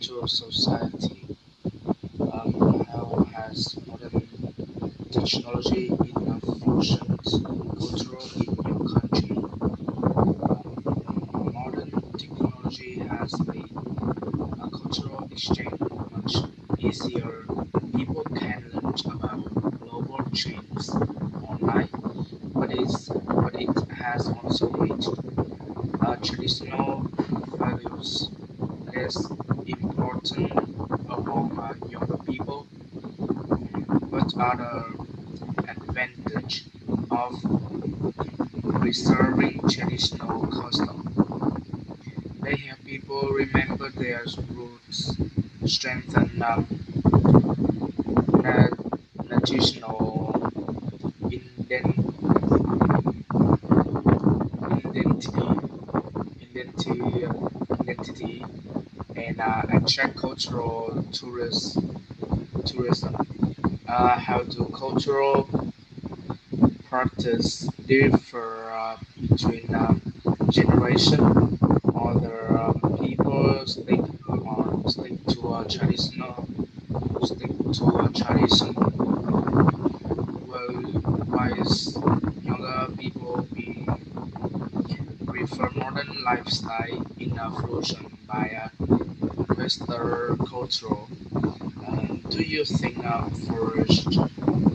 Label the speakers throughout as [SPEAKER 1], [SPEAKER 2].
[SPEAKER 1] cultural society. How has modern technology influenced cultural in your country? Modern technology has made a cultural exchange much easier. People can learn about global trends online, but it has also made traditional values less important among younger people. What are the advantage of preserving traditional custom? They help people remember their roots, strengthen na- national ident- identity, identity, identity, and attract cultural tourism. How do cultural practice differ between generation? Other people stick to a tradition, while younger people prefer modern lifestyle in a fusion by Western culture. Do you think forest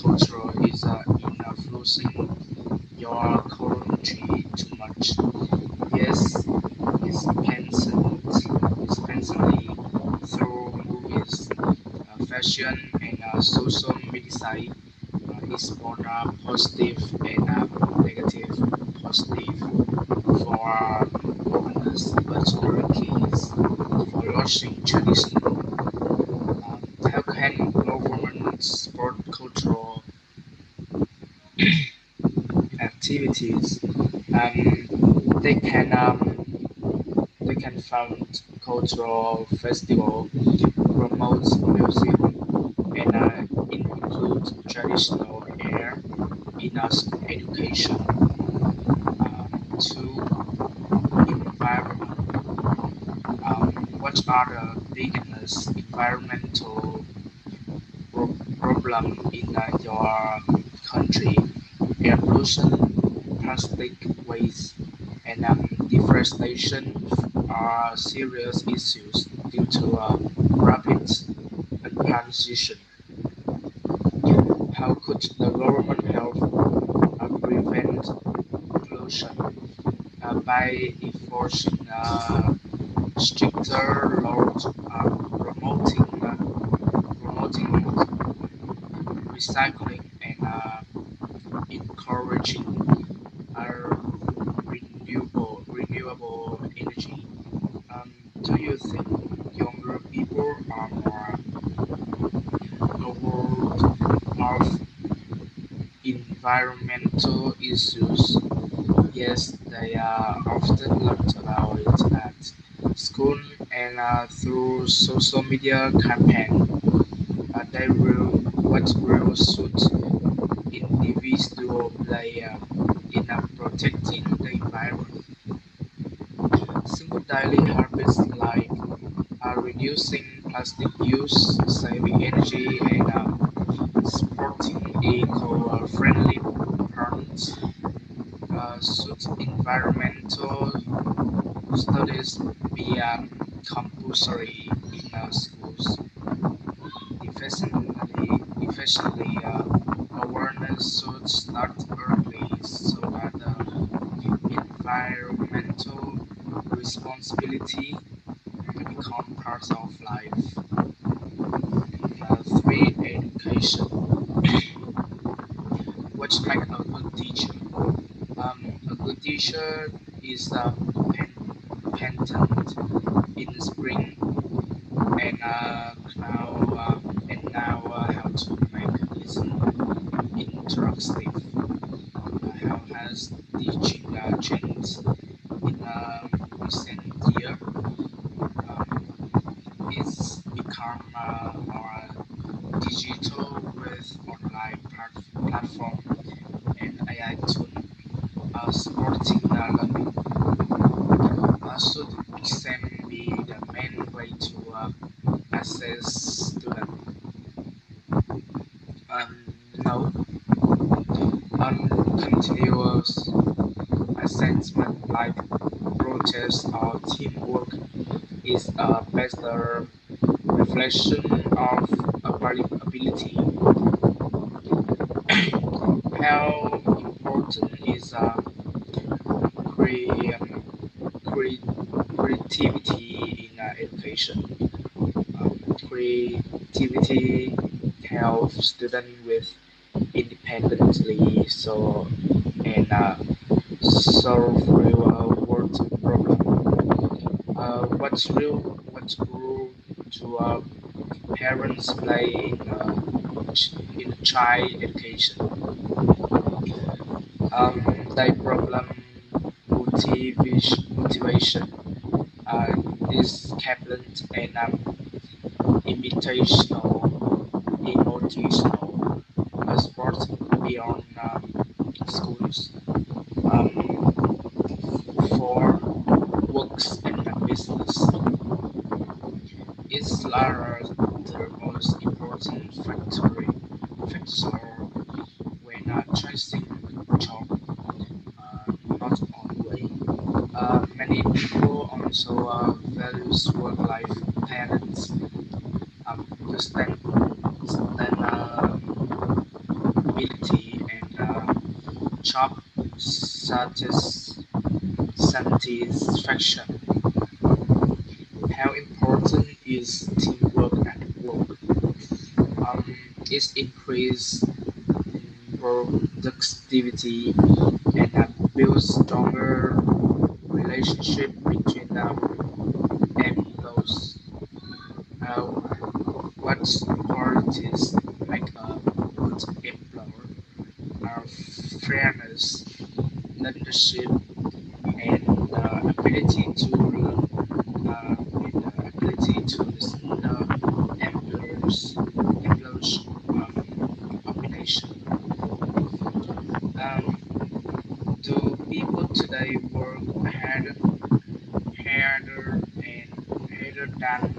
[SPEAKER 1] culture is influencing your country too much? Yes, especially through movies, fashion, and social media. It's both positive and negative. Positive for governance, but keys for launching traditional. How can government support cultural activities? They can fund cultural festival, promote museum, and include traditional air in us education. To environment. What are the biggest environmental problem in your country? Air pollution, plastic waste, and deforestation are serious issues due to rapid urbanization. How could the government help prevent pollution by enforcing stricter laws, promoting recycling, and encouraging renewable energy? Do you think younger people are more aware of environmental issues? Yes, they are often learned about it at school and through social media campaign. They will what will suit individual play in protecting the environment. Simple daily habits like reducing plastic use, saving energy, and supporting eco-friendly products should environmental studies be compulsory in schools. Efficiently, awareness should start early so that environmental responsibility become part of life. Three, education. What make a good teacher? A good teacher is patent in spring and now how to make lesson interactive. How has teaching changed in recent year? It's become more digital with online platform and AI tool supporting learning. Should exam be the main way to assess student. No, continuous assessment like protest or teamwork is a better reflection of ability. How important is cre- cre- creativity in education? Creativity helps students with independently and solve real world problem. What's role to parents play in child education? They problem motivation, uh, discipline, and emotional sports beyond schools. For works and business, is the most important factor when choosing job. Not only. Many people also values work-life balance, understand sustainability, and job satisfaction. How important is teamwork at work? It increases productivity and builds stronger relationship between employees. Uh, what qualities make a good employer are fairness, leadership, and ability to learn, and ability to listen employers' opinion. Do people today work harder than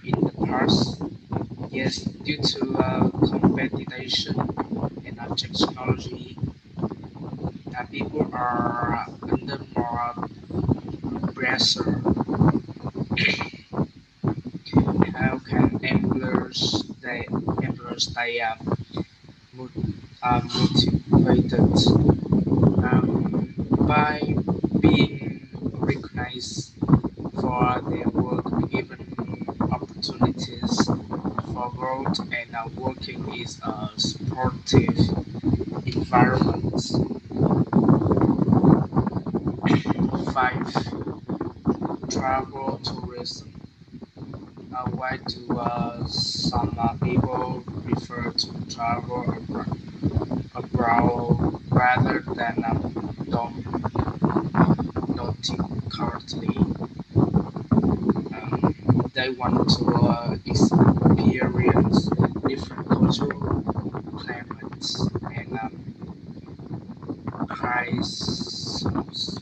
[SPEAKER 1] in the past? Yes, due to competition and technology, people are under more pressure. How can employers stay mo- motivated by being recognized for their work, given opportunities for growth, and working is a supportive environment. 5. Travel tourism. Why do some people prefer to travel abroad rather than domestic currently? They want to experience different cultural climates and customs.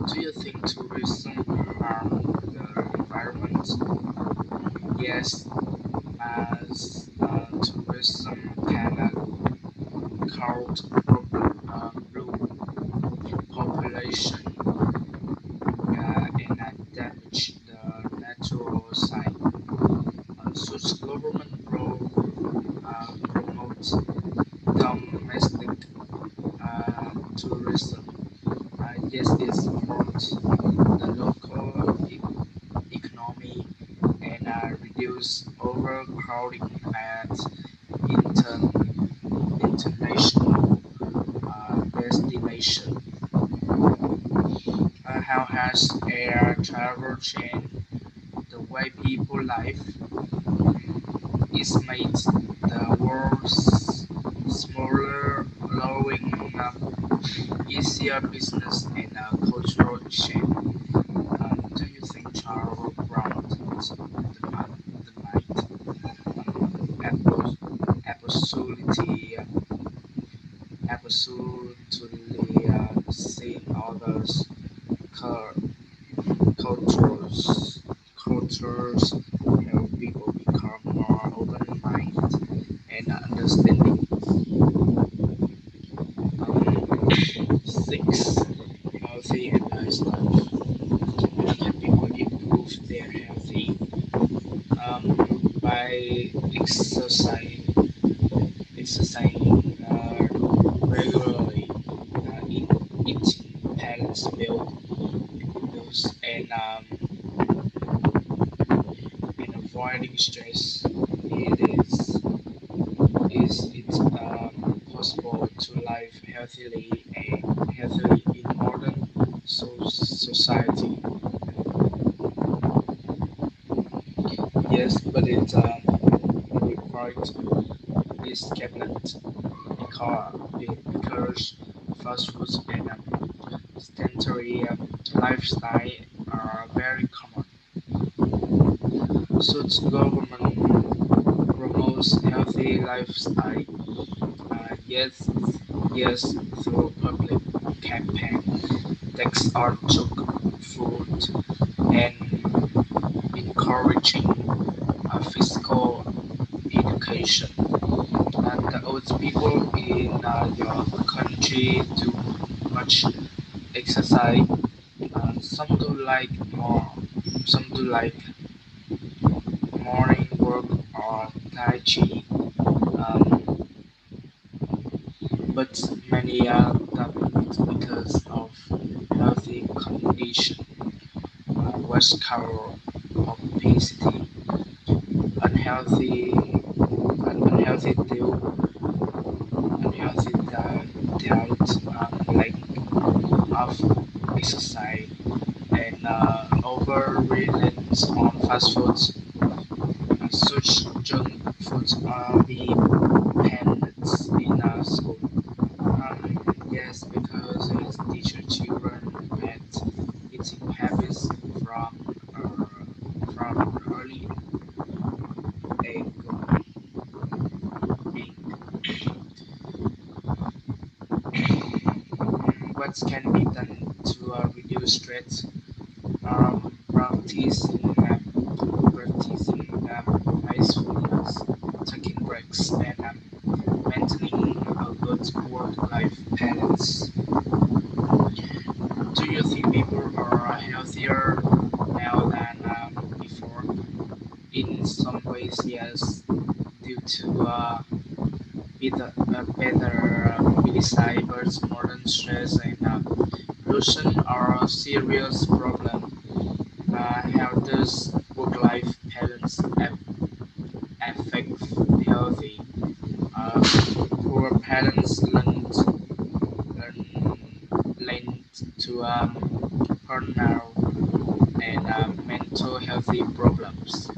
[SPEAKER 1] Do you think tourism harm the environment? Yes, as tourism can cause blue population and damage the natural site. Such government promotes domestic tourism. Yes, it supports the local economy and reduce overcrowding at international destination. How has air travel changed the way people live? It's made the world smaller, allowing easier business and cultural exchange. Do you think travel broadens the mind? Absolutely, absolutely seeing others' cultures filters help people become more open-minded and understanding. 6. Healthy and nice life. How can people improve their healthy? By exercising regularly, eating balanced meals, and avoiding stress. It is possible to live healthily in modern society. Yes, but it requires this cabinet because fast foods and sedentary lifestyle are very common. So the government promotes healthy lifestyle. Yes, yes, through public campaign, tax on junk food, and encouraging physical education. And the old people in your country do much exercise. Some do like some do like morning work or tai chi. Um, but many don't because of healthy condition, waist cover, obesity, unhealthy, unhealthy diet, lack of exercise, and over reliance on fast foods. Such junk foods are the parents in our school. Yes, because it teaches children that eating habits from early age. What can be done to reduce stress? Practicing mindfulness, taking breaks, and maintaining a good work-life balance. Do you think people are healthier now than before? In some ways, yes, due to better cyber's modern stress and pollution are a serious problem. How does work-life balance affect healthy? Uh, Poor parents learn to burnout and mental healthy problems.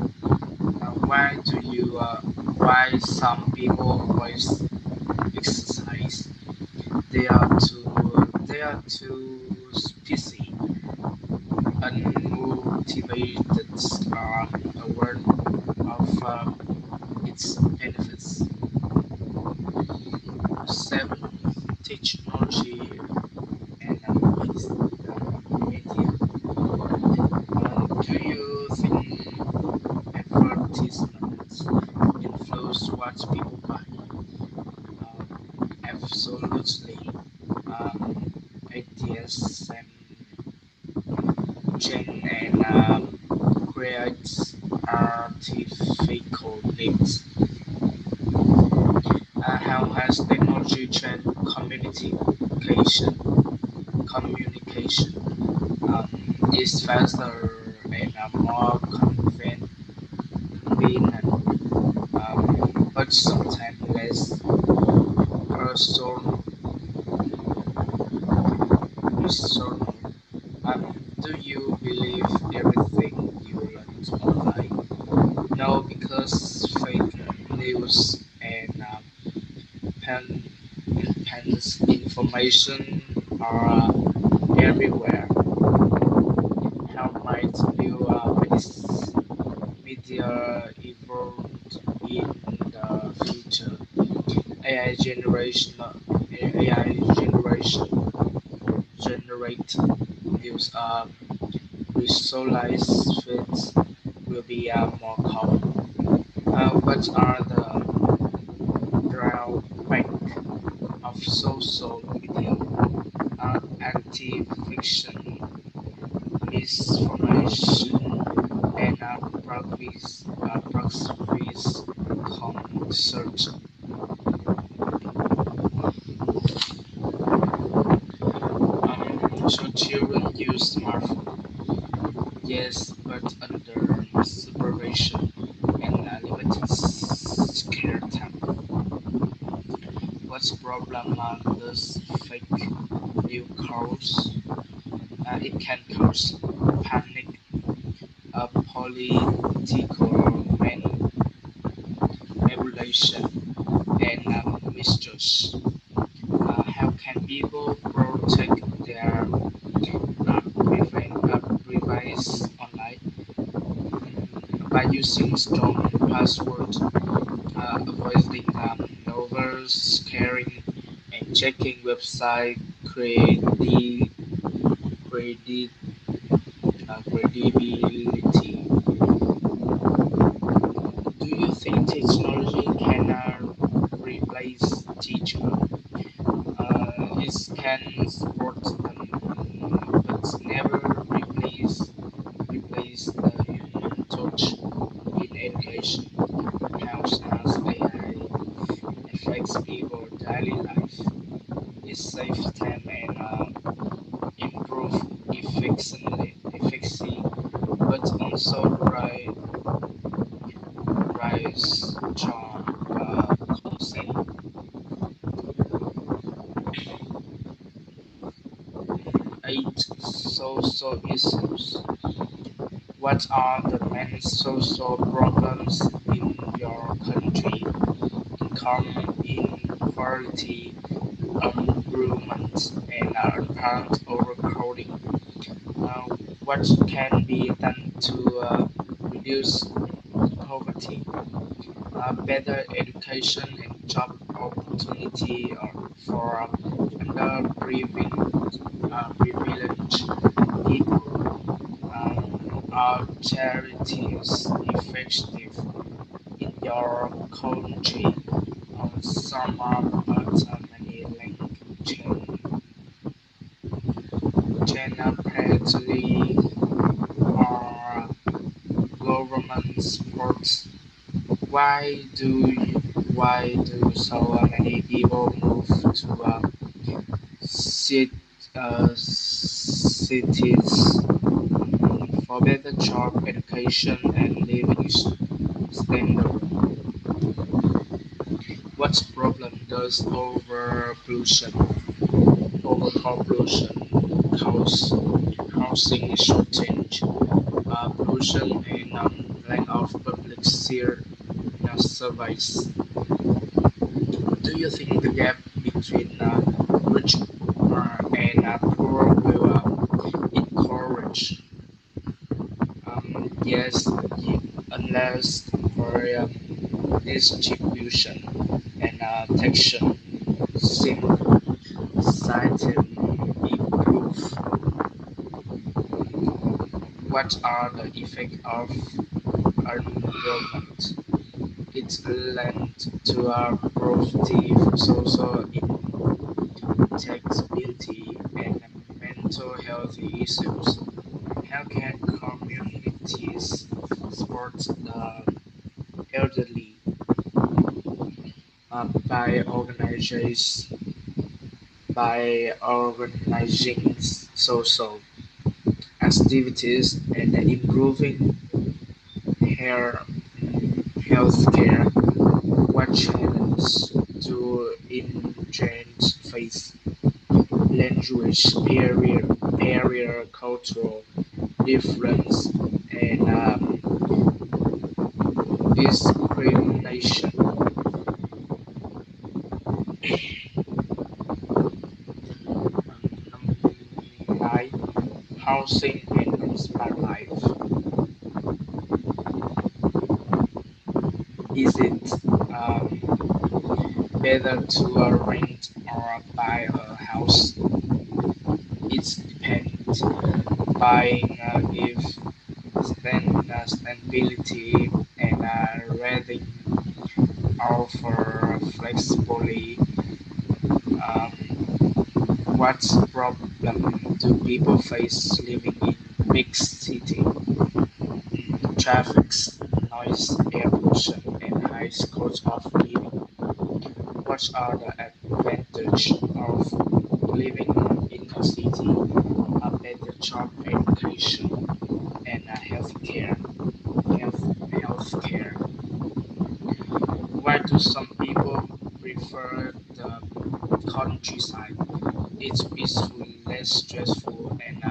[SPEAKER 1] Why some people always exercise? They are too busy, unmotivated, are aware of its benefits. 7. Technology and media. Do you think advertisements influence what people buy? Absolutely. Um, ATS and creates artificial needs. How has technology changed communication is faster and more convenient, but sometimes less personal. personal. Do you believe everything you learn online? No, because fake news and pen, pens information are everywhere. How might new media evolve in the future? AI generation, AI generate news visualize feeds will be more common. What are the drawbacks of social media? Anti-fiction, misinformation, and proxies concert. So children use smartphone, yes, but under supervision and limited screen time. What's problem does fake new cause? It can cause panic, political manipulation, and mistrust. How can people protect their privacy online? By using strong passwords, avoiding oversharing, and checking website credi- credibility. Do you think technology can replace teacher? It can support them, but never replace the human touch in education. How has AI affects people daily life? It saves time and improve efficiency, but also rise charm consent. Eight social issues. What are the main social problems in your country? Income inequality, unemployment, and apparent overcrowding. Uh, what can be done to reduce poverty? Better education and job opportunity for privileged people. Are charities effective in your country? Some are, but many link chain apparently or government supports. Why do so many people move to cit, cities for better job, education, and living standard? What problem does overpopulation cause? Housing shortage, pollution, and lack of public service. Do you think the gap between rich and poor will encourage? Yes, unless for distribution and taxation society improve. What are the effects of unemployment? It's linked to our poverty, social inaccessibility, and mental health issues. How can communities support the elderly by organizing social activities and improving her healthcare? What challenges do immigrants face? Language barrier, cultural difference, and discrimination. Nine, housing and smart life. Is it better to rent or buy a house? It depends. Buying if stand mobility and reading offer flexibly. Um, what problem do people face living in big city? Traffic, noise, air pollution, and high cost of living. What are the advantages of living in a city? A better job, education, and healthcare. Healthcare. Why do some people prefer the countryside? It's peaceful, less stressful, and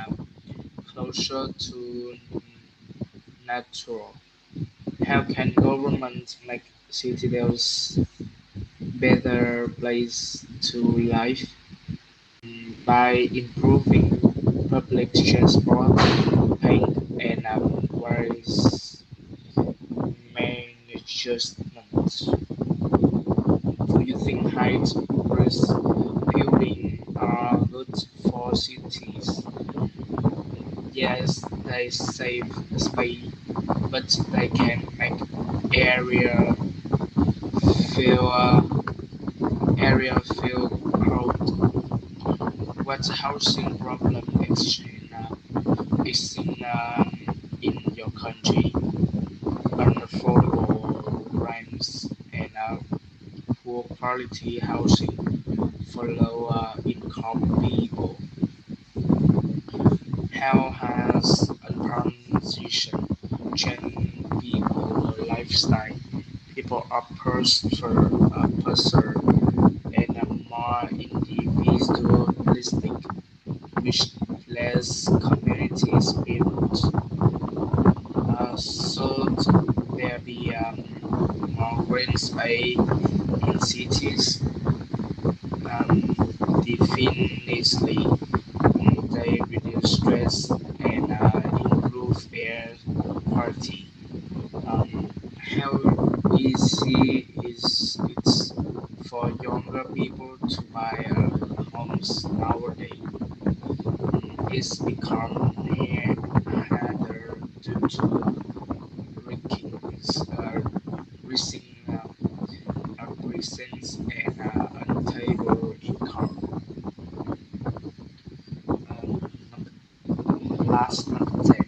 [SPEAKER 1] closer to natural. How can government make citadels better place to live? By improving public transport, paying and various management. Do you think height risk building are good for cities? Yes, they save space, but they can make area feel feel crowded. What housing problem is in your country? Unaffordable rents and poor quality housing for lower income people. How has urbanization changed people's lifestyle? People are prefer and a more individualistic, which less communities built. Should there be more green space in cities? Um, Definitely, they reduce stress and improve air quality. How easy is it for younger people to buy homes nowadays? It's become harder due to rankings, rising presence and unstable income. Number 10,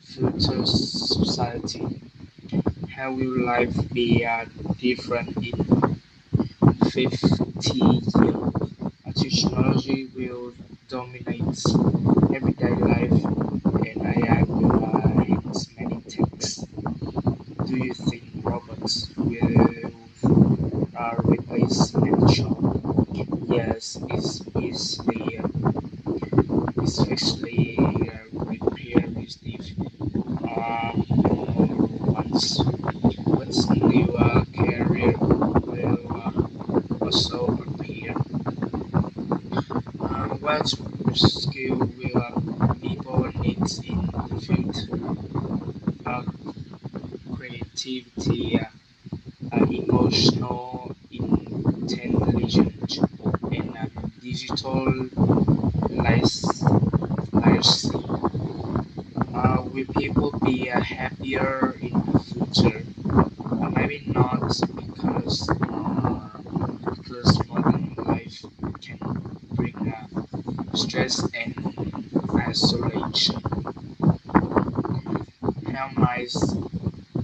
[SPEAKER 1] future society. How will life be different in 50 years? Technology will dominate everyday life and AI will hit many tasks. Do you think robots will replace nature? Yes, especially repetitive ones. What's new career will also appear. What skill will people need in the field? Uh, Creativity, emotional intelligence, and digital literacy. Will people be happier in the future? Maybe not because modern life can bring stress and isolation. How might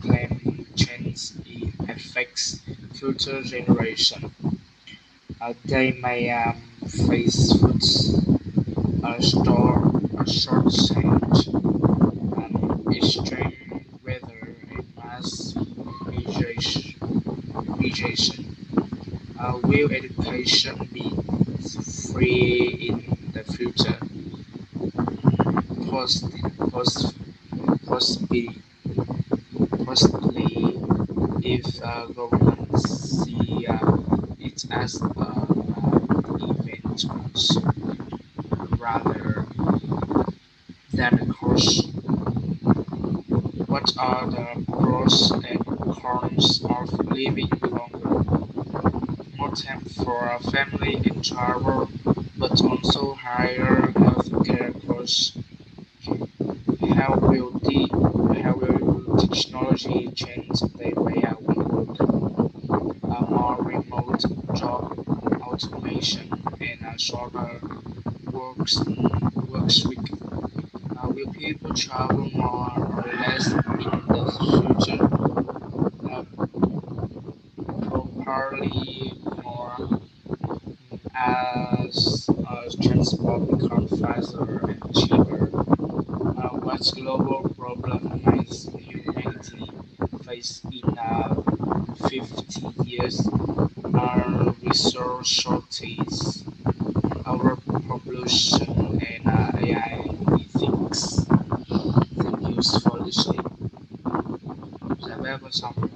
[SPEAKER 1] climate change affects future generation? They may face food shortage, extreme weather, and mass migration. Will education be free in the future? Post, post, possibly, possibly if government see it as event rather than a course. What are the pros and cons of living longer? More time for a family and travel, but also higher healthcare costs. How will technology changed the way we work. More remote job automation and a shorter works week. Will people travel more or less in the future? Probably more as transport becomes faster and cheaper. What global problem might humanity face in 50 years? Are resource shortages, overpopulation, and AI ethics. Thank you for listening. Dạ vâng, con xong rồi.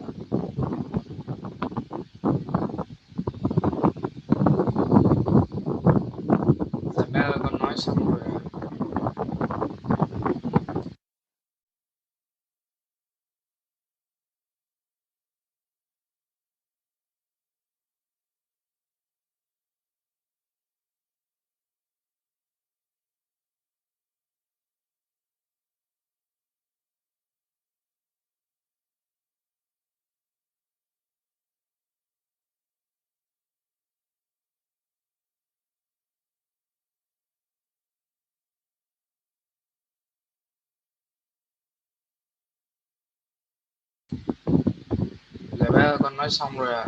[SPEAKER 1] Dạ vâng, con nói xong rồi. Dạ vâng, con nói xong rồi ạ.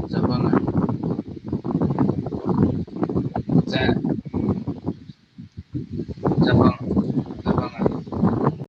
[SPEAKER 1] Dạ vâng ạ. Dạ